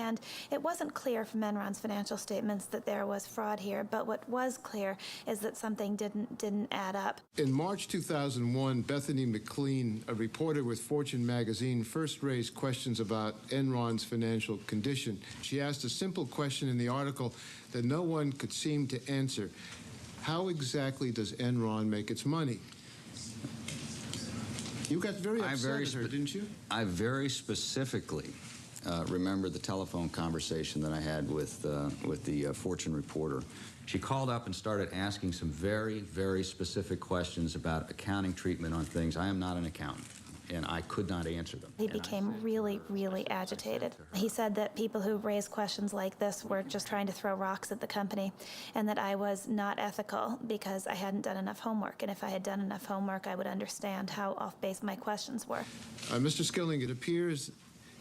And it wasn't clear from Enron's financial statements that there was fraud here, but what was clear is that something didn't add up. In March 2001, Bethany McLean, a reporter with Fortune magazine, first raised questions about Enron's financial condition. She asked a simple question in the article that no one could seem to answer. How exactly does Enron make its money? You got very upset at her, didn't you? I very specifically remember the telephone conversation that I had with the Fortune reporter. She called up and started asking some very, very specific questions about accounting treatment on things. I am not an accountant, and I could not answer them. He became really, really agitated. He said that people who raised questions like this were just trying to throw rocks at the company, and that I was not ethical because I hadn't done enough homework. And if I had done enough homework, I would understand how off-base my questions were. Mr. Skilling, it appears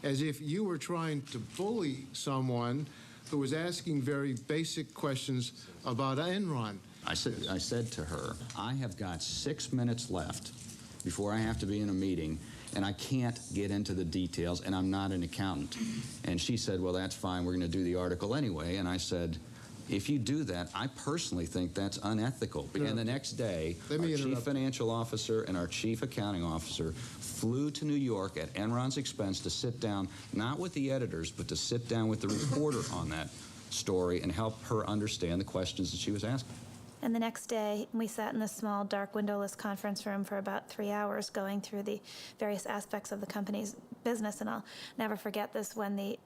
as if you were trying to bully someone who was asking very basic questions about Enron. I said to her, I have got 6 minutes left before I have to be in a meeting, and I can't get into the details, and I'm not an accountant. And she said, well, that's fine, we're going to do the article anyway. And I said, if you do that, I personally think that's unethical. And the next day, our chief financial officer and our chief accounting officer flew to New York at Enron's expense to sit down, not with the editors, but to sit down with the reporter on that story and help her understand the questions that she was asking. And the next day, we sat in this small, dark, windowless conference room for about 3 hours going through the various aspects of the company's business. And I'll never forget this. When the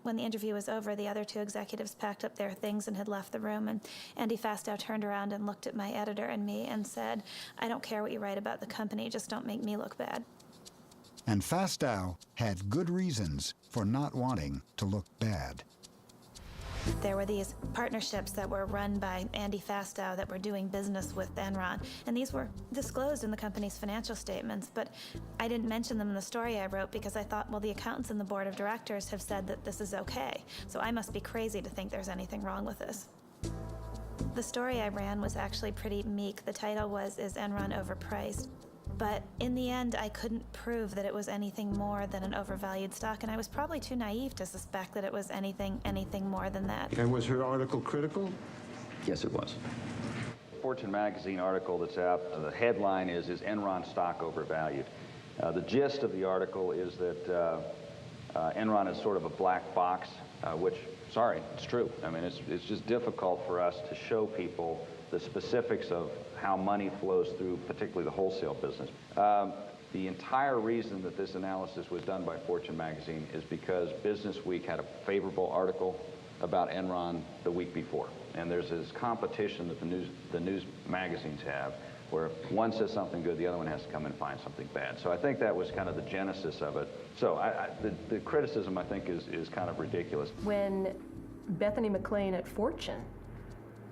interview was over, the other two executives packed up their things and had left the room. And Andy Fastow turned around and looked at my editor and me and said, I don't care what you write about the company, just don't make me look bad. And Fastow had good reasons for not wanting to look bad. There were these partnerships that were run by Andy Fastow that were doing business with Enron, and these were disclosed in the company's financial statements, but I didn't mention them in the story I wrote because I thought, well, the accountants and the board of directors have said that this is okay, so I must be crazy to think there's anything wrong with this. The story I ran was actually pretty meek. The title was, Is Enron Overpriced? But in the end, I couldn't prove that it was anything more than an overvalued stock, and I was probably too naive to suspect that it was anything more than that. And was her article critical? Yes, it was. Fortune magazine article that's out, the headline is Enron stock overvalued? The gist of the article is that Enron is sort of a black box, which, sorry, it's true. I mean, it's just difficult for us to show people the specifics of how money flows through, particularly the wholesale business. The entire reason that this analysis was done by Fortune magazine is because Business Week had a favorable article about Enron the week before. And there's this competition that the news magazines have, where if one says something good, the other one has to come and find something bad. So I think that was kind of the genesis of it. So the criticism, I think, is kind of ridiculous. When Bethany McLean at Fortune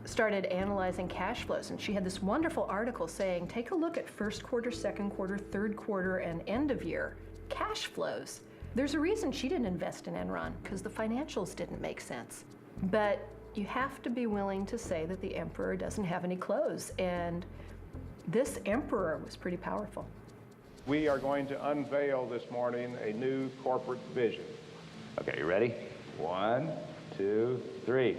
started analyzing cash flows, and she had this wonderful article saying, take a look at first quarter, second quarter, third quarter, and end of year cash flows. There's a reason she didn't invest in Enron, because the financials didn't make sense. But you have to be willing to say that the emperor doesn't have any clothes, and this emperor was pretty powerful. We are going to unveil this morning a new corporate vision. Okay, you ready? 1, 2, 3.